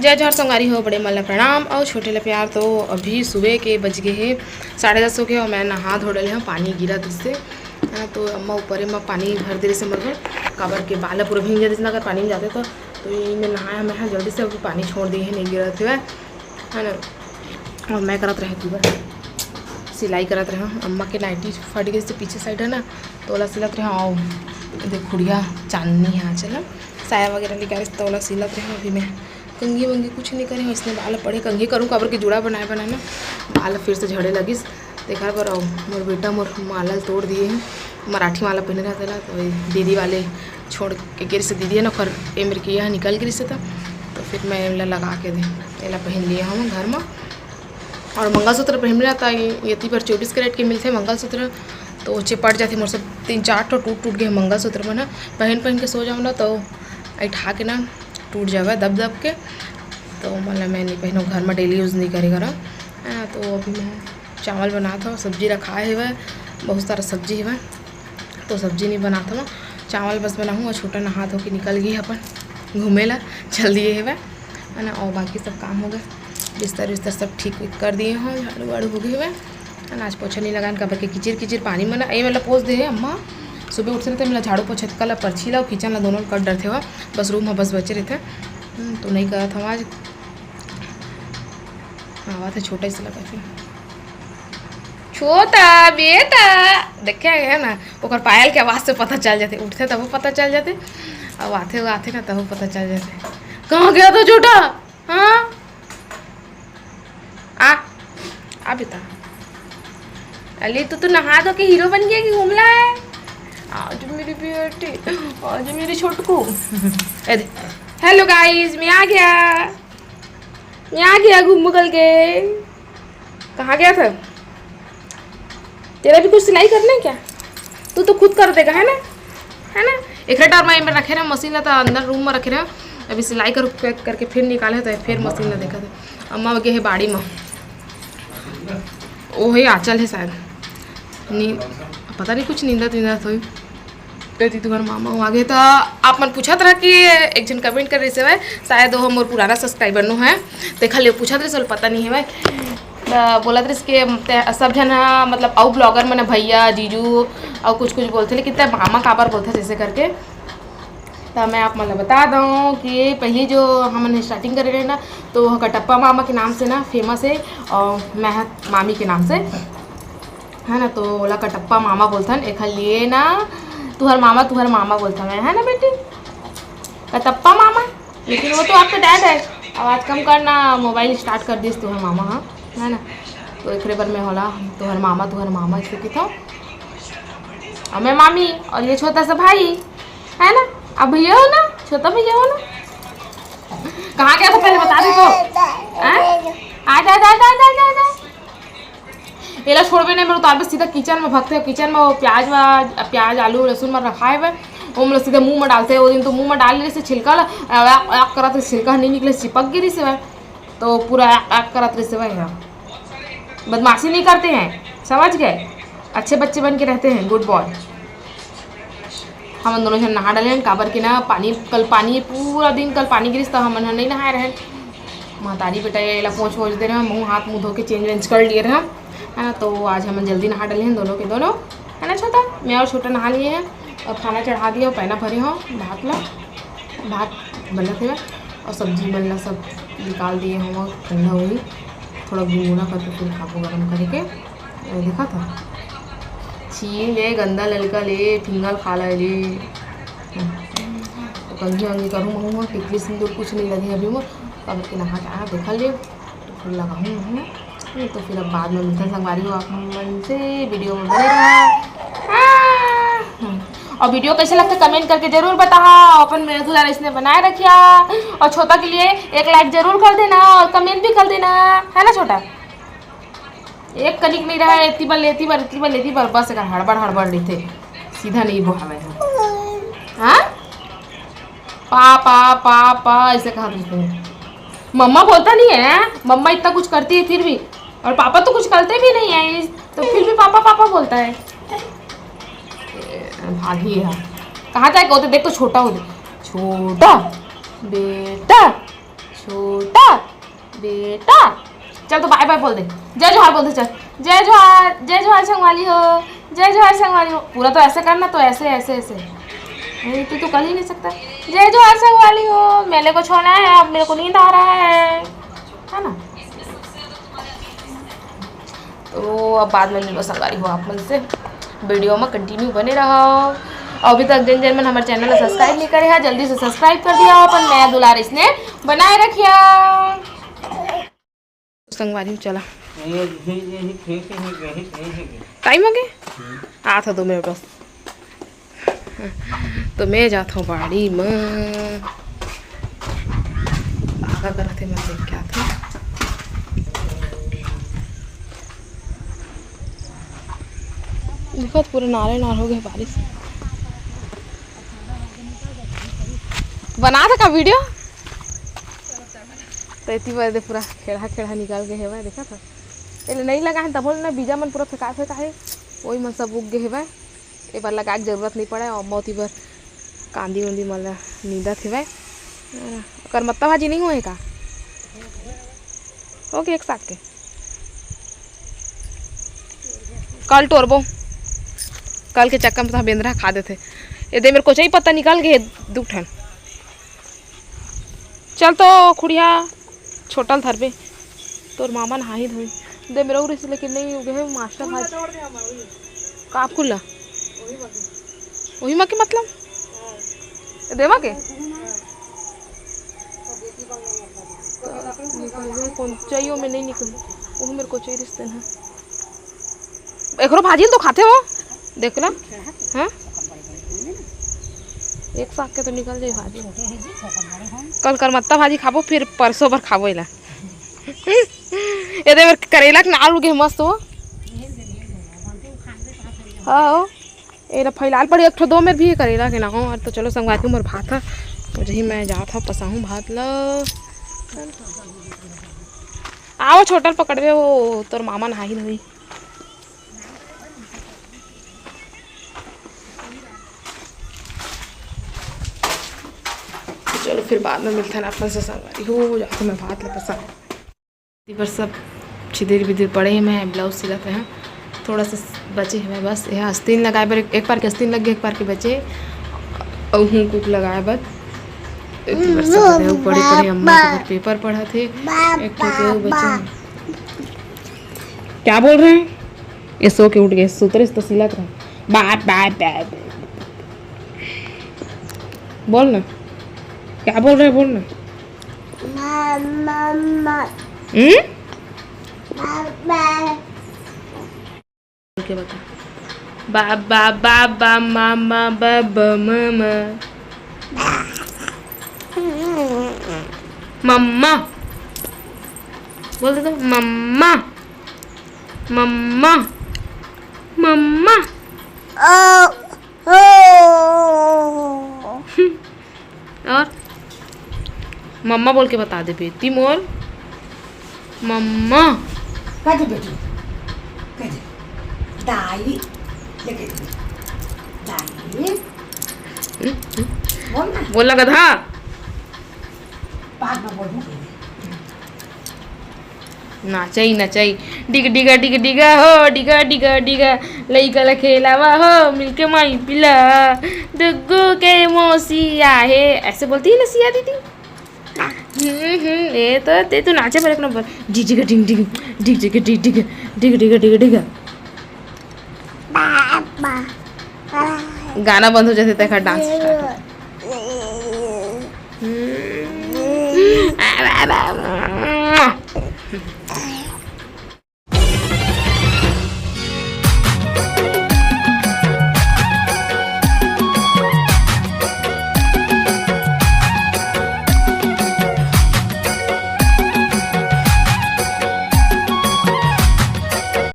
जय जोहर संगारी हो, बड़े मल्ला प्रणाम और छोटे ला प्यार। तो अभी सुबह के बज गए हैं 10:30 हो गए और मैं नहा धो डले हूँ। पानी गिरा जिससे है तो अम्मा ऊपर में पानी भर दे से मगर काबर के बाल पूरा भींग जाते अगर पानी में जाते तो यही में नहाया मैं जल्दी से अभी पानी छोड़ दिए हैं, नहीं गिरा थे है ना। और मैं करत रहे तू सिलाई करत रहे। अम्मा के नाइटी फट गई से पीछे साइड है ना तो ओला सिलत रहे। और देख खुड़िया चांदनी है चल साया वगैरह निकाले तो ओला सिलत रहे। अभी मैं कंघी वंगी कुछ नहीं करें, इसने बाल पड़े कंघी करूँ काबर के जुड़ा बनाए बनाना बाल फिर से झड़े लगिस देखा पर। मोर बेटा मोर माला तोड़ दिए हैं, मराठी माला पहने रहता था तो दीदी वाले छोड़ के गिर से दीदी है ना फिर ए मेरे की यहाँ निकल गिर से था तो फिर मैं एला लगा के दे एला पहन लिए हम घर में। और मंगलसूत्र पहन रहा था ये पर 24 कैरेट के मिलते मंगलसूत्र तो चिपट जाते मोर सब 3-4 टूट गए मंगलसूत्र में ना पहन के सो जाऊँ ना तो ऐठा के ना टूट जावे दब के तो मतलब मैं नहीं पहनूँ घर में डेली यूज़ नहीं करेगा ना। तो अभी मैं चावल बना था, सब्जी रखा है वह बहुत सारा सब्जी है तो सब्जी नहीं बना था मैं चावल बस बनाऊँ। और छोटा नहा धो के निकल गई अपन घूमे ला चल दिए है ना। और बाकी सब काम हो गए, बिस्तर विस्तर सब ठीक कर दिए हैं, झाड़ू वाड़ू हो गए हुए है ना। आज पोछा नहीं लगान कबर के किचिर पानी में ना ये मतलब पोछ दे अम्मा सुबह उठते रहते मतलब झाड़ू पोछा कल पर्ची ला किचन ला दोनों कर डर थे वह बस रूम में बस बचे रहते तो नहीं करा था आज। आवा थे छोटा से लगा थे छोटा बेटा देखा है ना ओकर पायल के आवाज़ से पता चल जाते, उठते तब पता चल जाते अब आते ना तब पता चल जाते। कहाँ गया था छोटा? हाँ आ बेटा अली तो नहा धो के हीरो बन गया कि घूमला है। आज मेरी बेटी आज मेरी छोटकू हेलो गाइस मैं आ गया घूम गल के। कहाँ गया था? तेरा भी कुछ सिलाई करना है क्या? तू तो खुद कर देगा है ना। एक टाइम में रखे रहे मशीन ला था अंदर रूम में रखे रहे अभी सिलाई करके फिर निकाले तो फिर मशीन ला देखा था। अम्मा गए है बाड़ी में वो है आंचल है शायद नींद पता नहीं कुछ नींदा थोड़ी कहती तुम्हारे मामा आ गए तो आप मन पूछा था कि एक जन कमेंट कर रही से भाई शायद वो मोर पुराना सब्सक्राइबर नो है देखा ले पूछा था पता नहीं है भाई बोला था इसके सब जन मतलब आउ ब्लॉगर मैंने भैया जीजू और कुछ बोलते लेकिन तब मामा काबर बोलता जैसे करके तो मैं आप मतलब बता दूँ कि पहले जो हमने स्टार्टिंग कर रहे हैं ना तो कटप्पा मामा के नाम से ना फेमस है और महत मामी के नाम से है ना। तो बोला कटप्पा मामा बोलता है एक लिए ना तुहर मामा बोलता है ना बेटी कटप्पा मामा, लेकिन वो तो आपका डैड है। आवाज़ कम करना मोबाइल स्टार्ट कर दी तुहर मामा हाँ है ना। तो एक बार में होला तुहर मामा इससे की था और मैं मामी और ये छोटा सा भाई है ना। अब भैया हो ना छोटा भैया हो ना। कहाँ गया था पहले बता दे तो आ एला छोड़बे नहीं मेरे उतार पे सीधा किचन में भगते किचन में वो प्याज आलू लहसुन में रखा है वो मतलब सीधा मुंह में डालते हैं। वो दिन तो मुंह में डाल रही से छिलका करा तो छिलका नहीं निकले चिपक गिरी से भाई तो पूरा करत रही से भाई हाँ बदमाशी नहीं करते हैं समझ गए, अच्छे बच्चे बन के रहते हैं गुड बॉय। हम दोनों जन नहा डाले काबर के ना कल पानी पूरा दिन कल पानी गिरी तो हम नहीं नहाए रहे। महतारी बेटा ये पोछ दे रहे हैं हाथ मुँह धो के चेंज वेंज कर लिए रहे है ना। तो आज हम जल्दी नहा डाले हैं दोनों के दोनों है ना। छोटा मैं और छोटा नहा लिए हैं और खाना चढ़ा दिया और पैना भरे हो भात बनना थे और सब्जी बनना सब निकाल दिए हम और ठंडा हुई थोड़ा गुनगुना करके फिर खाको गर्म करके देखा था छीन ले गंदा ललका ले फिंगल खा ले तो कंघी वंगी करूँ महूँ टिकली सिंदूर कुछ नहीं लगे अभी मैं कब के नहा आया देखा ले तो फिर लगाऊँ तो फिर अब बाद में मिलते संगवारी हो आप मन से वीडियो में बने रहा। और वीडियो कैसे लगता है कमेंट करके जरूर बताओ। अपन मेरे दुलार इसने बनाए रखिया और छोटा के लिए एक लाइक जरूर कर देना और कमेंट भी कर देना है ना। छोटा एक कनिक नहीं रहा है इतनी बार बस हड़बड़ रही थे सीधा नहीं बोहावे हाँ पा ऐसे कहा बोलते हैं। मम्मा बोलता नहीं है मम्मा इतना कुछ करती है फिर भी और पापा तो कुछ करते भी नहीं है तो फिर भी पापा बोलता है। भागी है कहाँ जाए कहते देख तो छोटा हो छोटा बेटा छोटा बेटा चल तो बाय बाय बोल दे, जय जोहार बोल दे, चल जय जोहार संगवाली हो, जय जोहार संगवाली हो। पूरा तो ऐसे करना, तो ऐसे ऐसे ऐसे तू तो कर ही नहीं सकता। जय जोहार संगवाली हो, मेले को छोड़ना है, अब मेरे को नींद आ रहा है ना। तो अब बाद में मिलो संगवारी हो आप मन से, वीडियो में कंटिन्यू बने रहो। अभी तक जिन जिन मन हमारे चैनल सब्सक्राइब नहीं करे है, जल्दी से सब्सक्राइब कर दिया, अपन नया दुलार इसने बनाए रखिया। संगवारी चला टाइम हो गया, आ था 2 मिनट बस। तो मैं जाता हूँ बाड़ी में, आगा करते थे, मैं देख क्या था। देखो पूरे नारे नार हो गए बारिश। बना था का वीडियो तो इतनी बार पूरा खेड़ा खेड़ा निकाल गए है, देखा था। ये नहीं लगा है तब ना, बीजा मन पूरा फेंका फेंका है, वही मन सब उग गए है। एक बार लगा के जरूरत नहीं पड़े, और बहुत ही बार कांदी उंदी मन नींदा थे भाई। कर मत्ता भाजी नहीं हुए का हो गया एक साथ के कल टोरबो, कल के चक्कर में बेंद्रा खा देते। ये दे मेरे को चाहिए पत्ता निकाल गए 2 ठन। चल तो खुड़िया छोटल थर पे तोर मामा नहा ही धोई दे मेरे उरी से, लेकिन नहीं उगे है मास्टर भाज काप खुला वही में के मतलब देवा के कौन चाहिए में नहीं निकल, वो मेरे को चाहिए रिश्ते हैं। एकरो भाजी तो खाते हो देख ला, हाँ एक साग के तो निकल जाए भाजी। कल करमत्ता भाजी खाबो, फिर परसों भर खाबो इला। ये देवर करेला के नाल उगे मस्त हो। हाँ ये फैलाल पड़ी, एक 2 में भी करेला के ना हो। और तो चलो संगवाती मोर भात है, मुझे मैं जात हूँ पसाहूँ भात लो। आओ छोटल पकड़वे, वो तोर मामा नहा ही नहीं। चलो फिर बाद में मिलता है अपन से संगवारी हो जाते। मैं भात ले पसा पर सब छिदिर बिदिर पड़े हैं, मैं ब्लाउज सिलाते हैं, थोड़ा सा बचे हैं बस। यह आस्तीन लगाए पर एक बार के आस्तीन लग गए, एक बार के बचे और हूँ कुक लगाए बस। पढ़े पढ़े अम्मा के पेपर पढ़ा थे, एक तो बच्चे क्या बोल रहे हैं, ये सो के उठ गए, सूत्र तो सिला कर बात बात बोल ना, क्या बोल रहे हैं बोल ना। के बता बाबा बाबा मामा बाबा मामा मम्मा बोल दे तो मम्मा मम्मा मम्मा। और मम्मा बोल के बता दे बेटी मोर मम्मा। काजी बेटी काजी दाई लेके दाई बोल ना, बोल लगा था बाद में बोलूं नाचाई नाचाई डिग डिगा डिग डिगा हो डिगा डिगा डिगा लइका ला खेलावा हो मिलके माई पिला दुग्गू के मौसिया है, ऐसे बोलती है ना सिया दीदी। ये तो ते तो नाचे पर एक नंबर डिग डिग डिग डिग डिग डिग डिग डिग डिग डिग डिग। गाना बंद हो जाते तक डांस स्टार्ट।